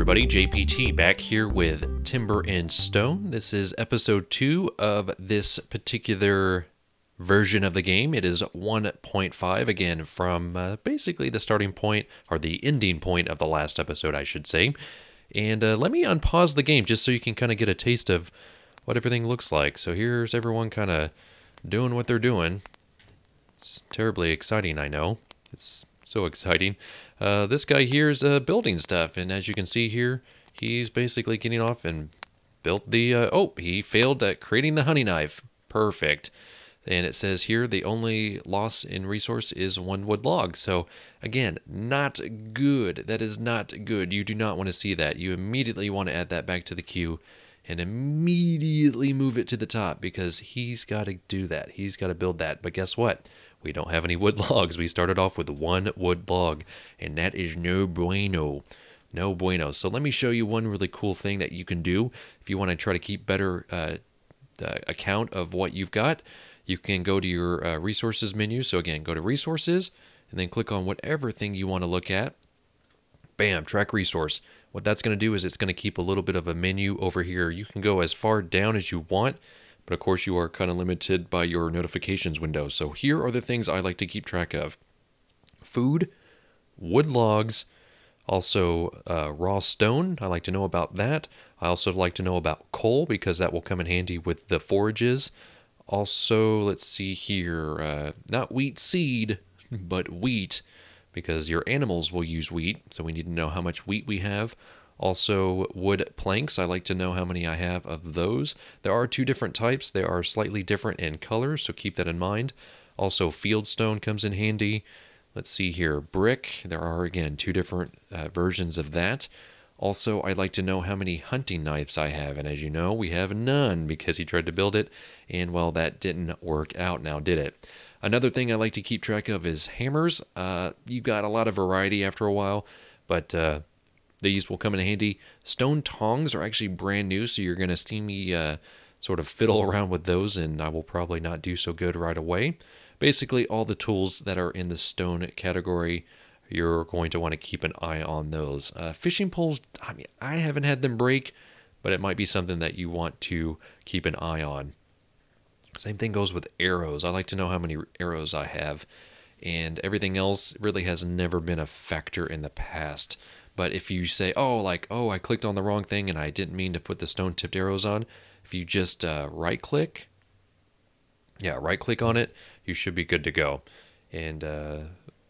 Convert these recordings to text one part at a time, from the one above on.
everybody, JPT back here with Timber and Stone. This is episode 2 of this particular version of the game. It is 1.5, again, from basically the starting point, or the ending point of the last episode, I should say. And let me unpause the game just so you can kind of get a taste of what everything looks like. So here's everyone kind of doing what they're doing. It's terribly exciting, I know. It's so exciting. This guy here is building stuff, and as you can see here, he's basically getting off and built the, he failed at creating the honey knife. Perfect. And it says here, the only loss in resource is 1 wood log. So again, not good. That is not good. You do not want to see that. You immediately want to add that back to the queue and immediately move it to the top, because he's got to do that. He's got to build that. But guess what? We don't have any wood logs. We started off with 1 wood log, and that is no bueno. No bueno. So let me show you one really cool thing that you can do if you want to try to keep better account of what you've got. You can go to your resources menu. So again, go to resources and then click on whatever thing you want to look at. Bam, track resource. What that's going to do is it's going to keep a little bit of a menu over here. You can go as far down as you want, but of course you are kind of limited by your notifications window. So here are the things I like to keep track of. Food, wood logs, also raw stone. I like to know about that. I also like to know about coal, because that will come in handy with the forages. Also, let's see here, not wheat seed, but wheat, because your animals will use wheat, so we need to know how much wheat we have. Also, wood planks. I like to know how many I have of those. There are 2 different types. They are slightly different in color, so keep that in mind. Also, field stone comes in handy. Let's see here, brick. There are, again, 2 different versions of that. Also, I'd like to know how many hunting knives I have, and as you know, we have none, because he tried to build it, and well, that didn't work out now, did it? Another thing I like to keep track of is hammers. You've got a lot of variety after a while, but these will come in handy. Stone tongs are actually brand new, so you're going to see me sort of fiddle around with those, and I will probably not do so good right away. Basically, all the tools that are in the stone category, you're going to want to keep an eye on those. Fishing poles, I mean, I haven't had them break, but it might be something that you want to keep an eye on. Same thing goes with arrows. I like to know how many arrows I have, and everything else really has never been a factor in the past. But if you say, I clicked on the wrong thing and I didn't mean to put the stone-tipped arrows on, if you just right-click on it, you should be good to go. And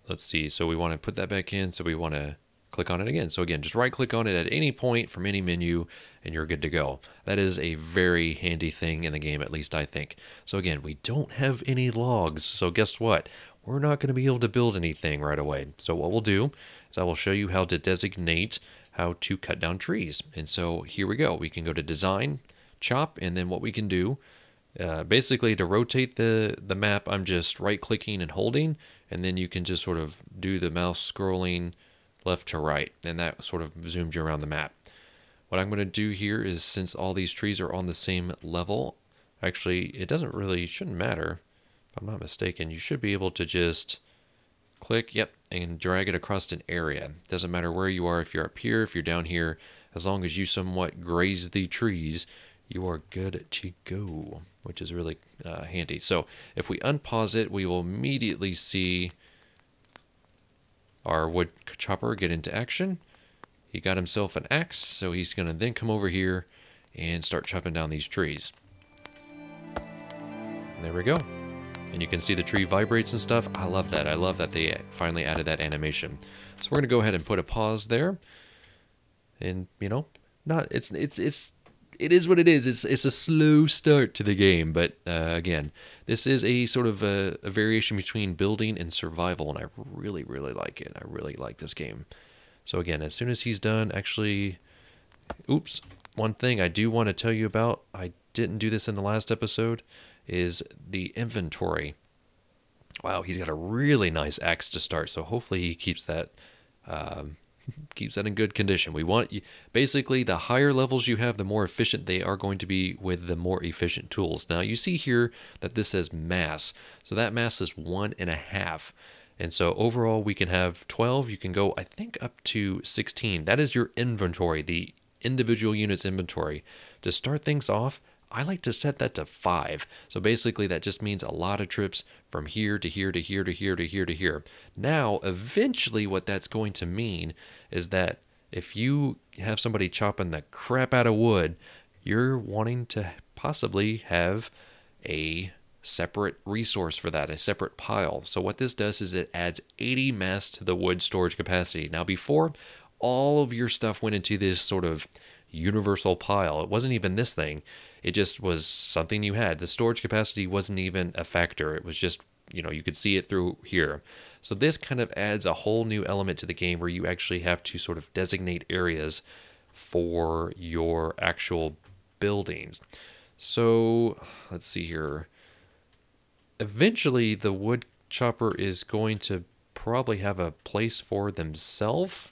let's see, so we want to put that back in, so we want to click on it again. So again, just right-click on it at any point from any menu, and you're good to go. That is a very handy thing in the game, at least I think. So again, we don't have any logs, so guess what? We're not going to be able to build anything right away. So what we'll do is I will show you how to designate how to cut down trees. And so here we go. We can go to Design, Chop, and then what we can do, basically to rotate the map, I'm just right-clicking and holding, and then you can just sort of do the mouse scrolling left to right, and that sort of zooms you around the map. What I'm going to do here is, since all these trees are on the same level, actually it shouldn't matter if I'm not mistaken. You should be able to just click, and drag it across an area. Doesn't matter where you are, if you're up here, if you're down here, as long as you somewhat graze the trees, you are good to go, which is really handy. So if we unpause it, we will immediately see our wood chopper get into action. He got himself an axe, so he's going to then come over here and start chopping down these trees. And there we go. And you can see the tree vibrates and stuff. I love that. I love that they finally added that animation. So we're going to go ahead and put a pause there. And, you know, it is what it is. It's a slow start to the game, but again, this is a sort of a variation between building and survival, and I really, really like it. I really like this game. So again, as soon as he's done, actually, one thing I do want to tell you about, I didn't do this in the last episode, is the inventory. Wow, he's got a really nice axe to start, so hopefully he keeps that in good condition. We want, basically, the higher levels you have, the more efficient they are going to be with the more efficient tools. Now you see here that this says mass, so that mass is 1.5. And so overall, we can have 12. You can go, I think, up to 16. That is your inventory, the individual units inventory. To start things off, I like to set that to 5. So basically, that just means a lot of trips from here to here to here to here to here to here. Now, eventually, what that's going to mean is that if you have somebody chopping the crap out of wood, you're wanting to possibly have a separate resource for that, a separate pile. So what this does is it adds 80 mass to the wood storage capacity. Now before, all of your stuff went into this sort of universal pile. It wasn't even this thing. It just was something you had. The storage capacity wasn't even a factor. It was just, you could see it through here. So this kind of adds a whole new element to the game where you actually have to sort of designate areas for your actual buildings. So let's see here. Eventually, the wood chopper is going to probably have a place for themselves.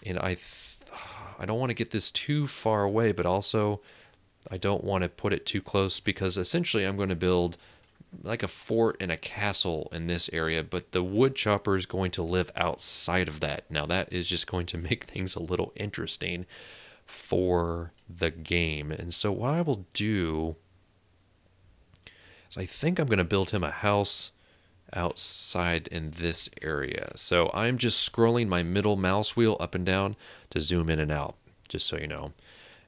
And I don't want to get this too far away, but also I don't want to put it too close because essentially I'm going to build like a fort and a castle in this area, but the wood chopper is going to live outside of that. Now that is just going to make things a little interesting for the game. And so what I will do is I think I'm going to build him a house outside in this area. So I'm just scrolling my middle mouse wheel up and down to zoom in and out, just so you know.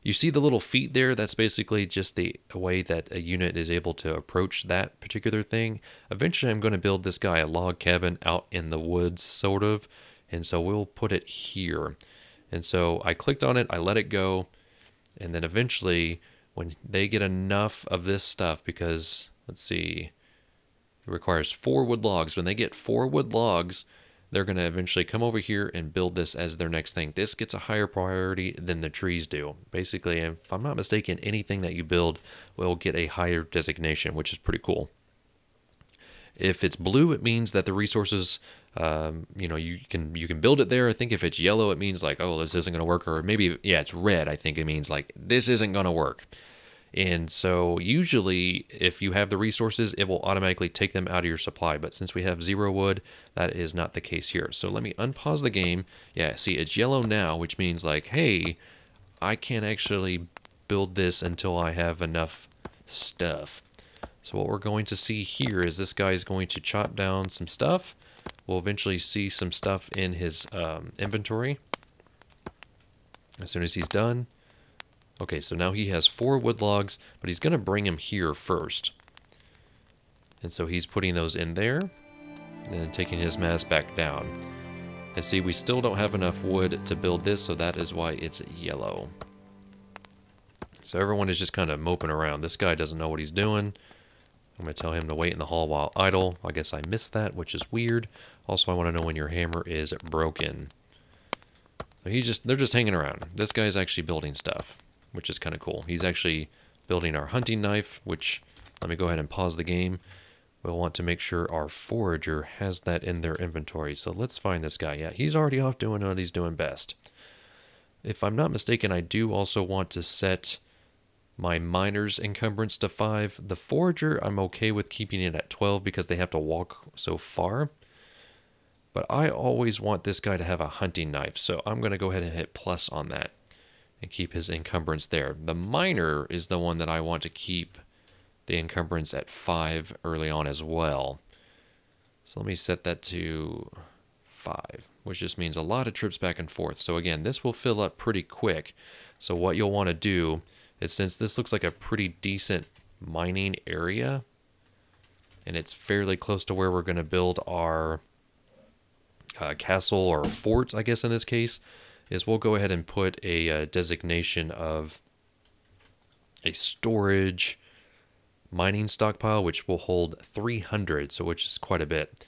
You see the little feet there? That's basically just the way that a unit is able to approach that particular thing. Eventually I'm going to build this guy a log cabin out in the woods, sort of. And so we'll put it here. And so I clicked on it, I let it go. And then eventually when they get enough of this stuff, because let's see, it requires 4 wood logs. When they get 4 wood logs, they're going to eventually come over here and build this as their next thing. This gets a higher priority than the trees do. Basically, if I'm not mistaken, anything that you build will get a higher designation, which is pretty cool. If it's blue, it means that the resources, you can build it there. I think if it's yellow, it means like, oh, this isn't going to work. Or maybe, yeah, it's red. I think it means like, this isn't going to work. And so usually if you have the resources, it will automatically take them out of your supply. But since we have 0 wood, that is not the case here. So let me unpause the game. Yeah, see, it's yellow now, which means like, hey, I can't actually build this until I have enough stuff. So what we're going to see here is this guy is going to chop down some stuff. We'll eventually see some stuff in his inventory as soon as he's done. Okay, so now he has 4 wood logs, but he's going to bring them here first. And so he's putting those in there, and then taking his mass back down. And see, we still don't have enough wood to build this, so that is why it's yellow. So everyone is just kind of moping around. This guy doesn't know what he's doing. I'm going to tell him to wait in the hall while idle. I guess I missed that, which is weird. Also, I want to know when your hammer is broken. So they're just hanging around. This guy's actually building stuff, which is kind of cool. He's actually building our hunting knife, which, let me go ahead and pause the game. We'll want to make sure our forager has that in their inventory. So let's find this guy. Yeah, he's already off doing what he's doing best. If I'm not mistaken, I do also want to set my miner's encumbrance to 5. The forager, I'm okay with keeping it at 12 because they have to walk so far. But I always want this guy to have a hunting knife, so I'm going to go ahead and hit plus on that and keep his encumbrance there. The miner is the one that I want to keep the encumbrance at 5 early on as well. So let me set that to 5, which just means a lot of trips back and forth. So again, this will fill up pretty quick. So what you'll want to do is, since this looks like a pretty decent mining area, and it's fairly close to where we're going to build our castle or fort, I guess in this case, is we'll go ahead and put a designation of a storage mining stockpile, which will hold 300, so which is quite a bit.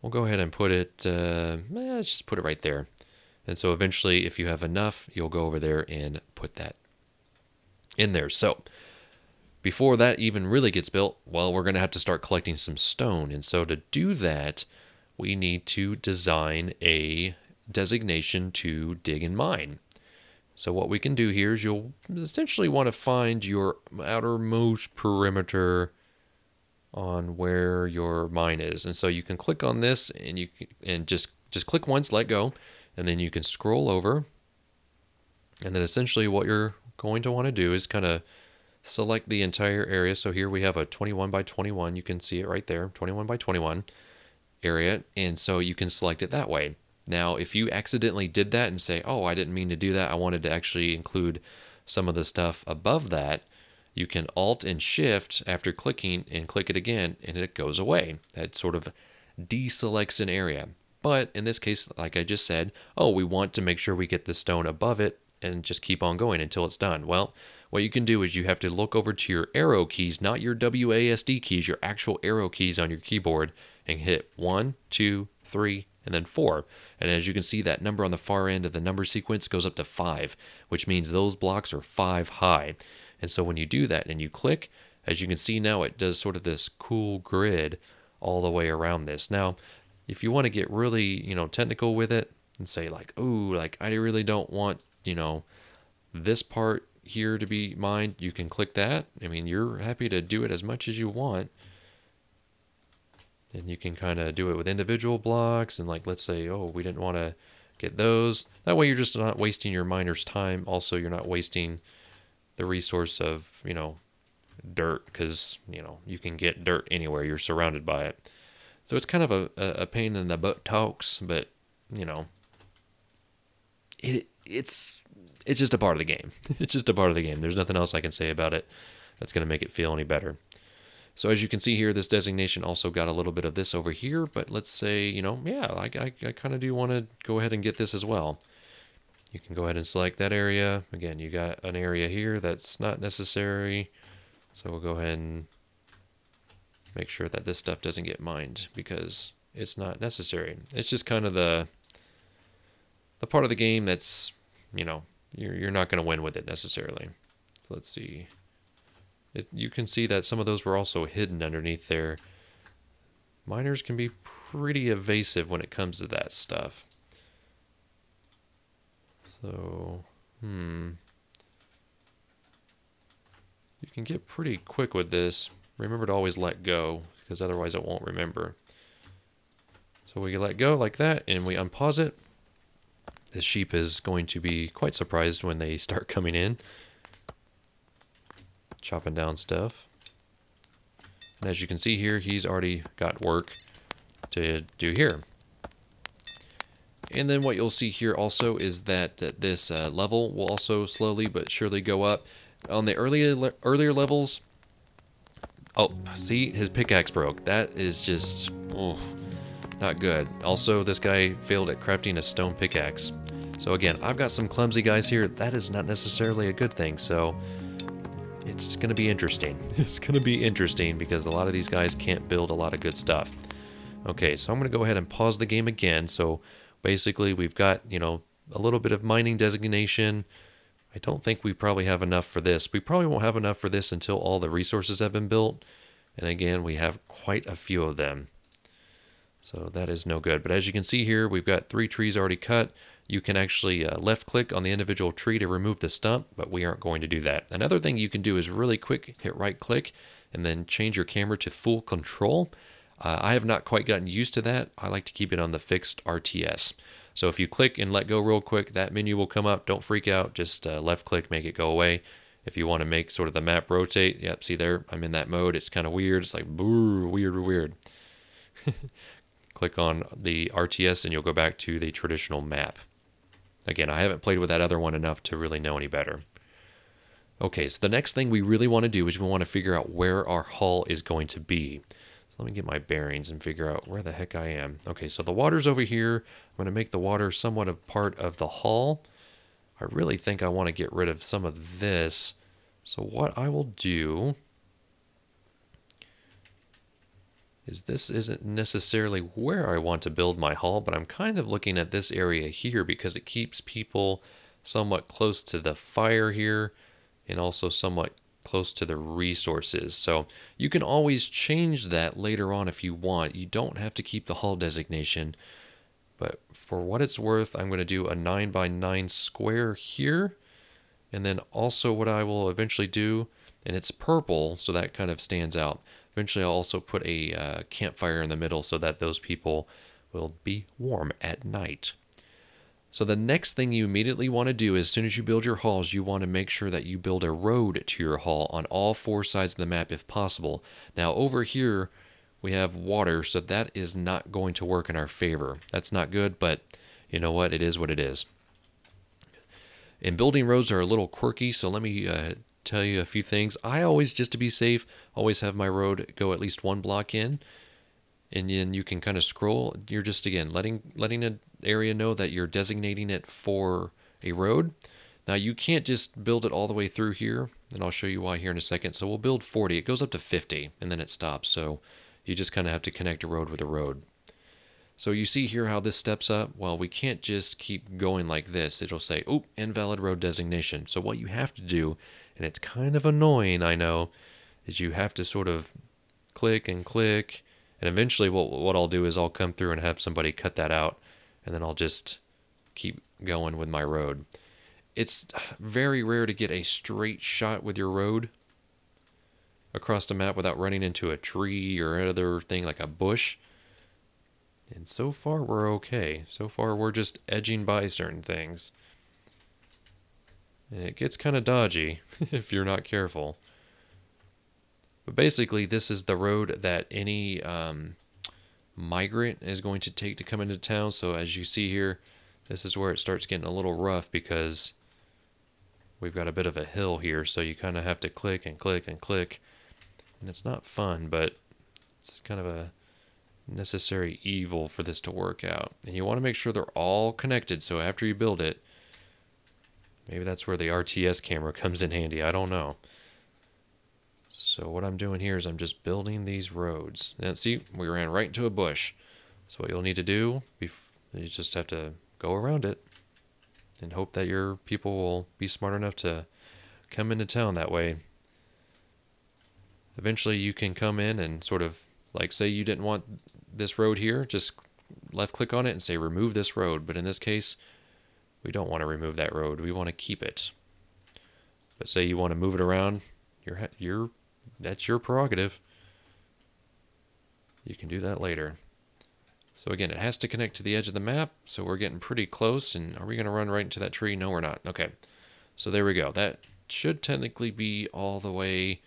We'll go ahead and put it, let's just put it right there. And so eventually, if you have enough, you'll go over there and put that in there. So before that even really gets built, well, we're going to have to start collecting some stone. And so to do that, we need to design a designation to dig and mine. So what we can do here is you'll essentially want to find your outermost perimeter on where your mine is. And so you can click on this and you can, and just click once, let go, and then you can scroll over. And then essentially what you're going to want to do is kind of select the entire area. So here we have a 21 by 21. You can see it right there, 21 by 21 area. And so you can select it that way. Now, if you accidentally did that and say, oh, I didn't mean to do that, I wanted to actually include some of the stuff above that, you can Alt and Shift after clicking and click it again, and it goes away. That sort of deselects an area. But in this case, like I just said, oh, we want to make sure we get the stone above it and just keep on going until it's done. Well, what you can do is you have to look over to your arrow keys, not your WASD keys, your actual arrow keys on your keyboard, and hit 1, 2, 3, and then 4. And as you can see, that number on the far end of the number sequence goes up to 5, which means those blocks are 5 high. And so when you do that and you click, as you can see now, it does sort of this cool grid all the way around this. Now, if you want to get really, technical with it and say like, oh, like I really don't want, this part here to be mined, you can click that. I mean, you're happy to do it as much as you want. And you can kind of do it with individual blocks. And like, let's say, oh, we didn't want to get those. That way you're just not wasting your miner's time. Also, you're not wasting the resource of, dirt, because, you can get dirt anywhere. You're surrounded by it. So it's kind of a pain in the butt talks, but, it's just a part of the game. It's just a part of the game. There's nothing else I can say about it that's going to make it feel any better. So as you can see here, this designation also got a little bit of this over here, but let's say, yeah, I kind of do want to go ahead and get this as well. You can go ahead and select that area. Again, you got an area here that's not necessary. So we'll go ahead and make sure that this stuff doesn't get mined because it's not necessary. It's just kind of the part of the game that's, you're not going to win with it necessarily. So let's see. You can see that some of those were also hidden underneath there. Miners can be pretty evasive when it comes to that stuff. So, you can get pretty quick with this. Remember to always let go, because otherwise it won't remember. So we let go like that, and we unpause it. This sheep is going to be quite surprised when they start coming in. Chopping down stuff. And as you can see here, he's already got work to do here. And then what you'll see here also is that this level will also slowly but surely go up. On the earlier levels, oh, see, his pickaxe broke. That is just, not good. Also, this guy failed at crafting a stone pickaxe. So again, I've got some clumsy guys here. That is not necessarily a good thing, so it's going to be interesting. It's going to be interesting because a lot of these guys can't build a lot of good stuff. Okay, so I'm going to go ahead and pause the game again. So basically we've got, a little bit of mining designation. I don't think we probably have enough for this. We probably won't have enough for this until all the resources have been built. And again, we have quite a few of them. So that is no good. But as you can see here, we've got 3 trees already cut. You can actually left click on the individual tree to remove the stump, but we aren't going to do that. Another thing you can do is really quick, hit right click and then change your camera to full control. I have not quite gotten used to that. I like to keep it on the fixed RTS. So if you click and let go real quick, that menu will come up. Don't freak out. Just left click, make it go away. If you want to make sort of the map rotate, yep, see there, I'm in that mode. It's kind of weird. It's like, weird. Click on the RTS and you'll go back to the traditional map. Again, I haven't played with that other one enough to really know any better. Okay, so the next thing we really want to do is we want to figure out where our hull is going to be. So let me get my bearings and figure out where the heck I am. Okay, so the water's over here. I'm going to make the water somewhat a part of the hull. I really think I want to get rid of some of this. So what I will do is this isn't necessarily where I want to build my hull, but I'm kind of looking at this area here because it keeps people somewhat close to the fire here and also somewhat close to the resources. So you can always change that later on if you want. You don't have to keep the hull designation, but for what it's worth, I'm going to do a 9x9 square here. And then also what I will eventually do, and it's purple, so that kind of stands out. Eventually I'll also put a campfire in the middle so that those people will be warm at night. So the next thing you immediately want to do as soon as you build your halls, you want to make sure that you build a road to your hall on all 4 sides of the map if possible. Now over here we have water, so that is not going to work in our favor. That's not good, but you know what? It is what it is. And building roads are a little quirky, so let me tell you a few things. I always, just to be safe, always have my road go at least 1 block in. And then you can kind of scroll. You're just, again, letting an area know that you're designating it for a road. Now, you can't just build it all the way through here, and I'll show you why here in a second. So we'll build 40. It goes up to 50, and then it stops. So you just kind of have to connect a road with a road. So you see here how this steps up? Well, we can't just keep going like this. It'll say, "Oop, invalid road designation." So what you have to do, and it's kind of annoying, I know, is you have to sort of click and click. And eventually what I'll do is I'll come through and have somebody cut that out, and then I'll just keep going with my road. It's very rare to get a straight shot with your road across the map without running into a tree or other thing like a bush. And so far we're okay. So far we're just edging by certain things. And it gets kind of dodgy if you're not careful. But basically, this is the road that any migrant is going to take to come into town. So as you see here, this is where it starts getting a little rough because we've got a bit of a hill here. So you kind of have to click and click and click. And it's not fun, but it's kind of a necessary evil for this to work out. And you want to make sure they're all connected. So after you build it, maybe that's where the RTS camera comes in handy. I don't know. So what I'm doing here is I'm just building these roads. Now see, we ran right into a bush. So what you'll need to do, you just have to go around it and hope that your people will be smart enough to come into town that way. Eventually you can come in and sort of, like, say you didn't want this road here, just left click on it and say remove this road. But in this case, we don't want to remove that road. We want to keep it. But say you want to move it around, that's your prerogative. You can do that later. So again, it has to connect to the edge of the map, so we're getting pretty close. And are we going to run right into that tree? No, we're not. Okay, so there we go. That should technically be all the way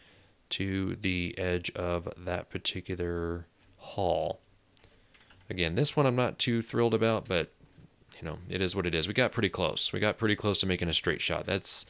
to the edge of that particular hall. Again, this one I'm not too thrilled about, but you know, it is what it is. We got pretty close. We got pretty close to making a straight shot. That's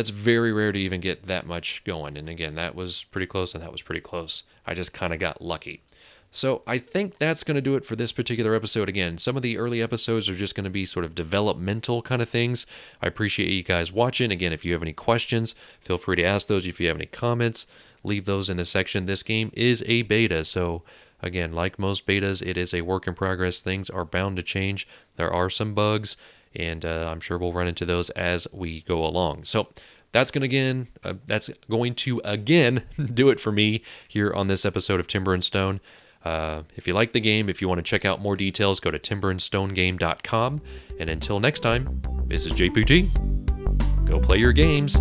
very rare to even get that much going. And again, that was pretty close and that was pretty close. I just kind of got lucky. So I think that's going to do it for this particular episode. Again, some of the early episodes are just going to be sort of developmental kind of things. I appreciate you guys watching. Again, if you have any questions, feel free to ask those. If you have any comments, leave those in the section. This game is a beta, so again, like most betas, it is a work in progress. Things are bound to change. There are some bugs, and I'm sure we'll run into those as we go along. So that's going to again do it for me here on this episode of Timber and Stone. If you like the game, if you want to check out more details, go to timberandstonegame.com. And until next time, this is JPT. Go play your games,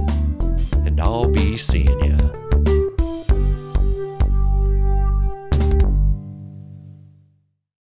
and I'll be seeing ya.